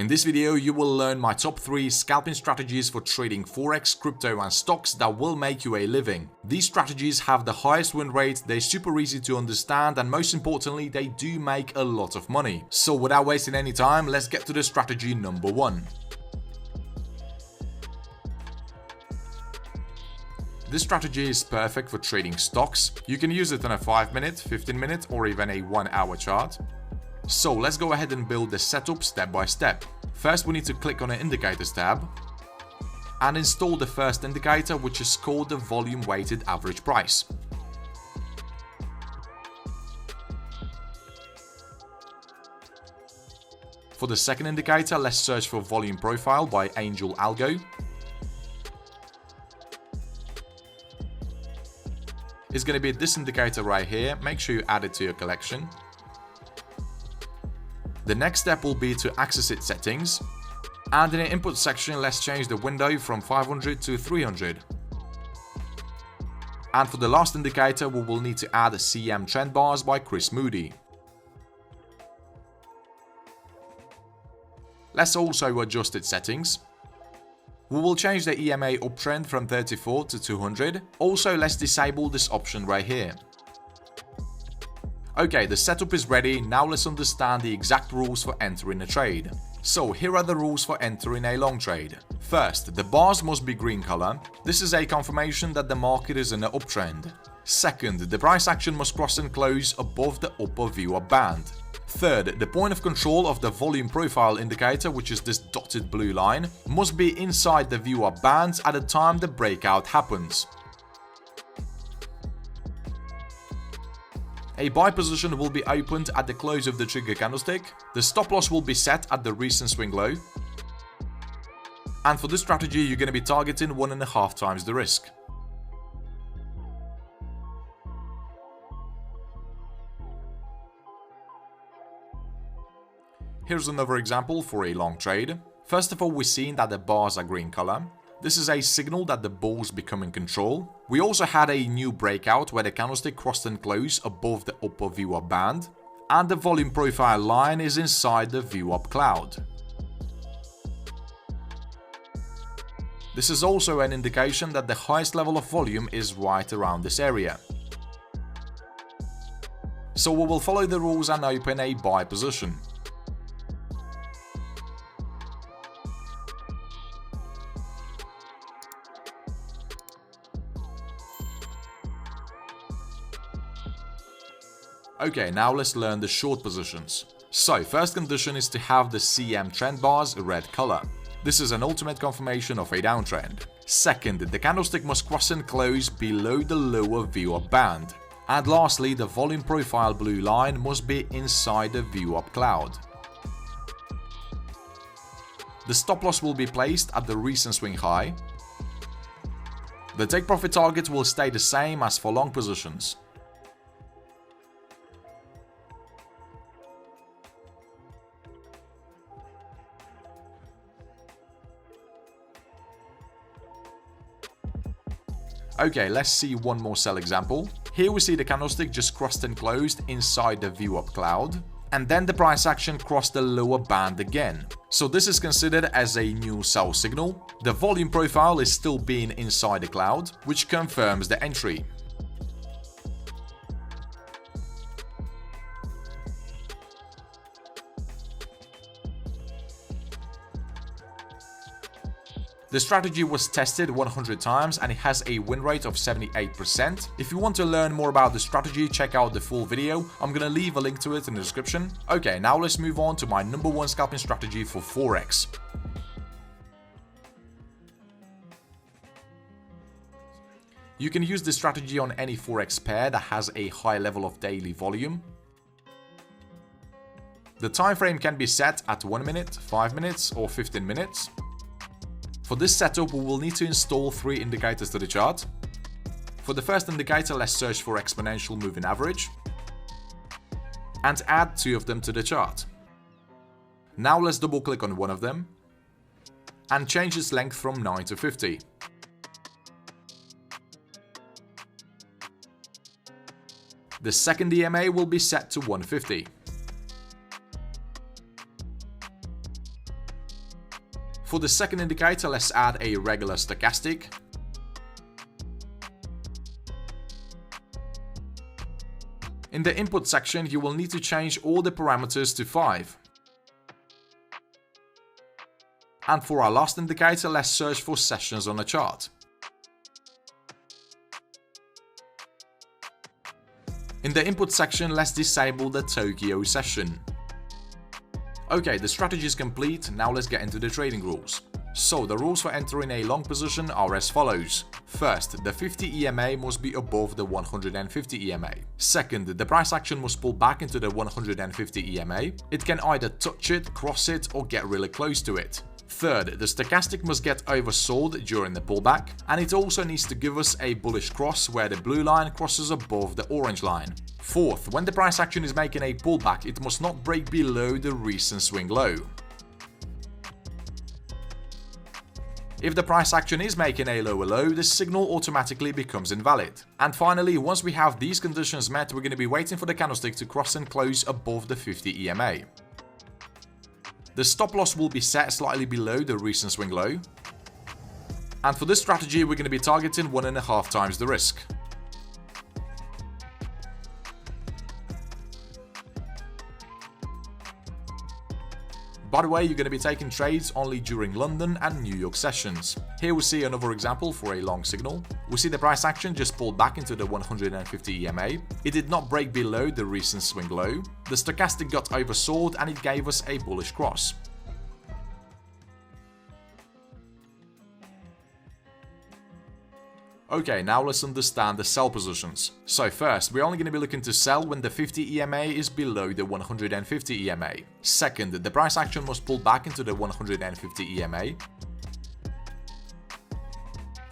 In this video, you will learn my top 3 scalping strategies for trading Forex, crypto and stocks that will make you a living. These strategies have the highest win rate, they're super easy to understand, and most importantly, they do make a lot of money. So without wasting any time, let's get to the strategy number 1. This strategy is perfect for trading stocks. You can use it on a 5-minute, 15-minute or even a 1-hour chart. So let's go ahead and build the setup step by step. First, we need to click on the Indicators tab and install the first indicator, which is called the Volume Weighted Average Price. For the second indicator, let's search for Volume Profile by Angel Algo. It's going to be this indicator right here. Make sure you add it to your collection. The next step will be to access its settings, and in the input section let's change the window from 500 to 300. And for the last indicator we will need to add CM Trend Bars by Chris Moody. Let's also adjust its settings. We will change the EMA uptrend from 34 to 200. Also, let's disable this option right here. Okay, the setup is ready. Now let's understand the exact rules for entering a trade. So here are the rules for entering a long trade. First, the bars must be green color. This is a confirmation that the market is in an uptrend. Second, the price action must cross and close above the upper viewer band. Third, the point of control of the volume profile indicator, which is this dotted blue line, must be inside the viewer band at the time the breakout happens. A buy position will be opened at the close of the trigger candlestick. The stop loss will be set at the recent swing low. And for this strategy, you're going to be targeting 1.5 times the risk. Here's another example for a long trade. First of all, we're seeing that the bars are green color. This is a signal that the bulls become in control. We also had a new breakout where the candlestick crossed and closed above the upper view-up band, and the volume profile line is inside the view-up cloud. This is also an indication that the highest level of volume is right around this area. So we will follow the rules and open a buy position. Okay, now let's learn the short positions. So, first condition is to have the CM trend bars red color. This is an ultimate confirmation of a downtrend. Second, the candlestick must cross and close below the lower view-up band. And lastly, the volume profile blue line must be inside the view-up cloud. The stop loss will be placed at the recent swing high. The take profit target will stay the same as for long positions. Okay, let's see one more sell example. Here we see the candlestick just crossed and closed inside the view-up cloud, and then the price action crossed the lower band again. So this is considered as a new sell signal. The volume profile is still being inside the cloud, which confirms the entry. The strategy was tested 100 times and it has a win rate of 78%. If you want to learn more about the strategy, check out the full video. I'm gonna leave a link to it in the description. Okay, now let's move on to my number 1 scalping strategy for Forex. You can use this strategy on any Forex pair that has a high level of daily volume. The time frame can be set at 1 minute, 5 minutes or 15 minutes. For this setup, we will need to install 3 indicators to the chart. For the first indicator, let's search for exponential moving average and add 2 of them to the chart. Now let's double click on one of them and change its length from 9 to 50. The second EMA will be set to 150. For the second indicator, let's add a regular stochastic. In the input section, you will need to change all the parameters to 5. And for our last indicator, let's search for sessions on the chart. In the input section, let's disable the Tokyo session. Okay, the strategy is complete, now let's get into the trading rules. So the rules for entering a long position are as follows. First, the 50 EMA must be above the 150 EMA. Second, the price action must pull back into the 150 EMA. It can either touch it, cross it, or get really close to it. Third, the stochastic must get oversold during the pullback, and it also needs to give us a bullish cross where the blue line crosses above the orange line. Fourth, when the price action is making a pullback, it must not break below the recent swing low. If the price action is making a lower low, the signal automatically becomes invalid. And finally, once we have these conditions met, we're going to be waiting for the candlestick to cross and close above the 50 EMA. The stop loss will be set slightly below the recent swing low. And for this strategy, we're going to be targeting 1.5 times the risk. By the way, you're going to be taking trades only during London and New York sessions. Here we see another example for a long signal. We see the price action just pulled back into the 150 EMA. It did not break below the recent swing low. The stochastic got oversold and it gave us a bullish cross. Okay, now let's understand the sell positions. So first, we're only going to be looking to sell when the 50 EMA is below the 150 EMA. Second, the price action must pull back into the 150 EMA.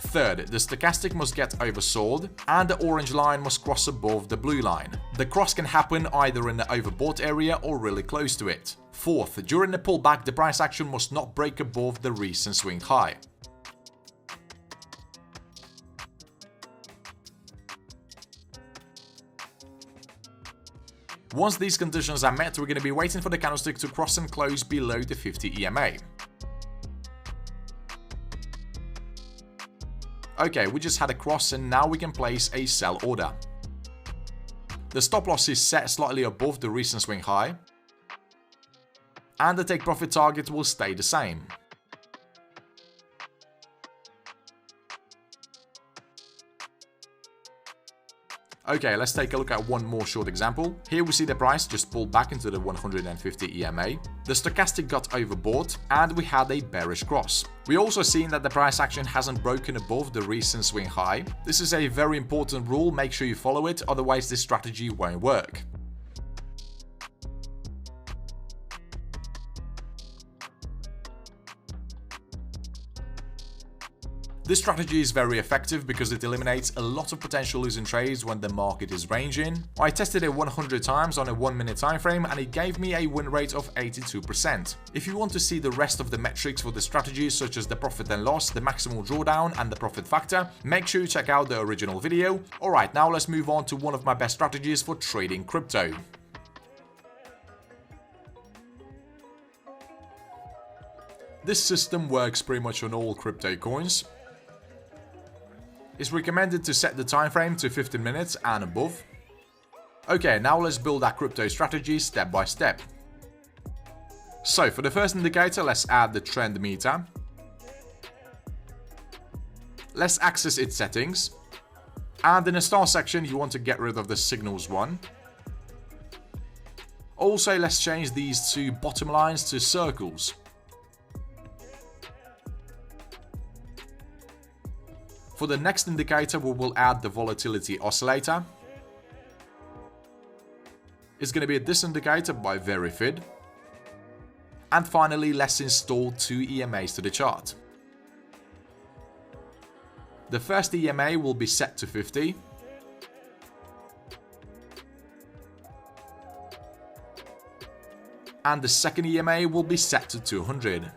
Third, the stochastic must get oversold, and the orange line must cross above the blue line. The cross can happen either in the overbought area or really close to it. Fourth, during the pullback, the price action must not break above the recent swing high. Once these conditions are met, we're going to be waiting for the candlestick to cross and close below the 50 EMA. Okay, we just had a cross and now we can place a sell order. The stop loss is set slightly above the recent swing high, and the take profit target will stay the same. Okay, let's take a look at one more short example. Here we see the price just pulled back into the 150 EMA. The stochastic got overbought and we had a bearish cross. We also seen that the price action hasn't broken above the recent swing high. This is a very important rule, make sure you follow it, otherwise this strategy won't work. This strategy is very effective because it eliminates a lot of potential losing trades when the market is ranging. I tested it 100 times on a 1 minute time frame and it gave me a win rate of 82%. If you want to see the rest of the metrics for the strategy, such as the profit and loss, the maximal drawdown and the profit factor, make sure you check out the original video. Alright, now let's move on to one of my best strategies for trading crypto. This system works pretty much on all crypto coins. It's recommended to set the time frame to 15 minutes and above. Okay, now let's build our crypto strategy step by step. So for the first indicator, let's add the trend meter. Let's access its settings. And in the star section, you want to get rid of the signals one. Also, let's change these two bottom lines to circles. For the next indicator, we will add the volatility oscillator. It's going to be this indicator by Verifid. And finally, let's install two EMAs to the chart. The first EMA will be set to 50. And the second EMA will be set to 200.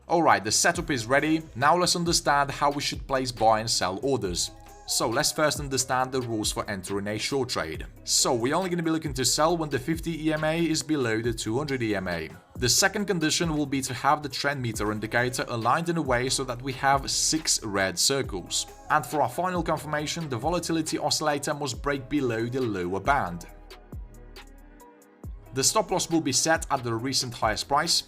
Alright, the setup is ready. Now let's understand how we should place buy and sell orders. So let's first understand the rules for entering a short trade. So we're only going to be looking to sell when the 50 EMA is below the 200 EMA. The second condition will be to have the trend meter indicator aligned in a way so that we have 6 red circles. And for our final confirmation, the volatility oscillator must break below the lower band. The stop loss will be set at the recent highest price.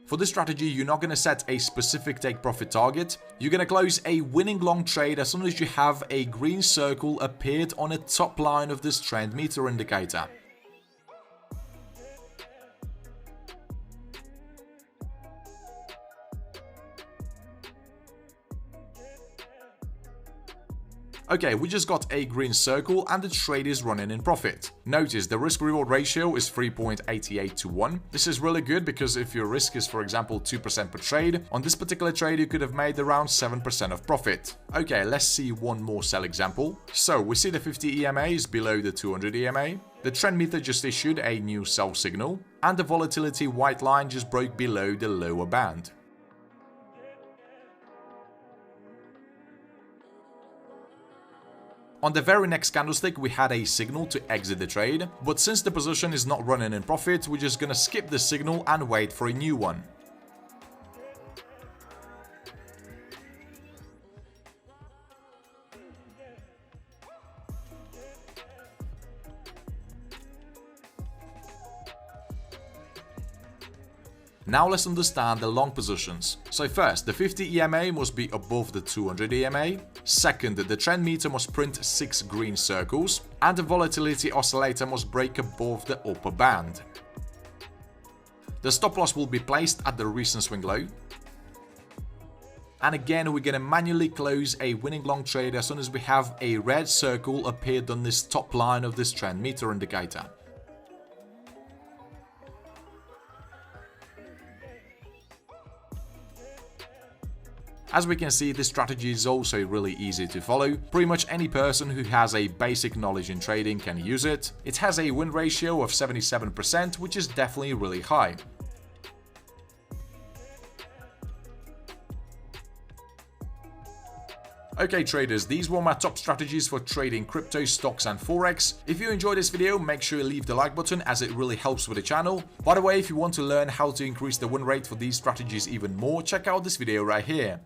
For this strategy, you're not going to set a specific take profit target. You're going to close a winning long trade as soon as you have a green circle appeared on the top line of this trend meter indicator. Okay, we just got a green circle and the trade is running in profit. Notice the risk-reward ratio is 3.88 to 1. This is really good because if your risk is, for example, 2% per trade, on this particular trade you could have made around 7% of profit. Okay, let's see one more sell example. So we see the 50 EMA is below the 200 EMA. The trend meter just issued a new sell signal and the volatility white line just broke below the lower band. On the very next candlestick, we had a signal to exit the trade, but since the position is not running in profit, we're just gonna skip the signal and wait for a new one. Now let's understand the long positions. So first, the 50 EMA must be above the 200 EMA. Second, the trend meter must print 6 green circles. And the volatility oscillator must break above the upper band. The stop loss will be placed at the recent swing low. And again, we're going to manually close a winning long trade as soon as we have a red circle appeared on this top line of this trend meter indicator. As we can see, this strategy is also really easy to follow. Pretty much any person who has a basic knowledge in trading can use it. It has a win ratio of 77%, which is definitely really high. Okay traders, these were my top strategies for trading crypto, stocks and forex. If you enjoyed this video, make sure you leave the like button as it really helps with the channel. By the way, if you want to learn how to increase the win rate for these strategies even more, check out this video right here.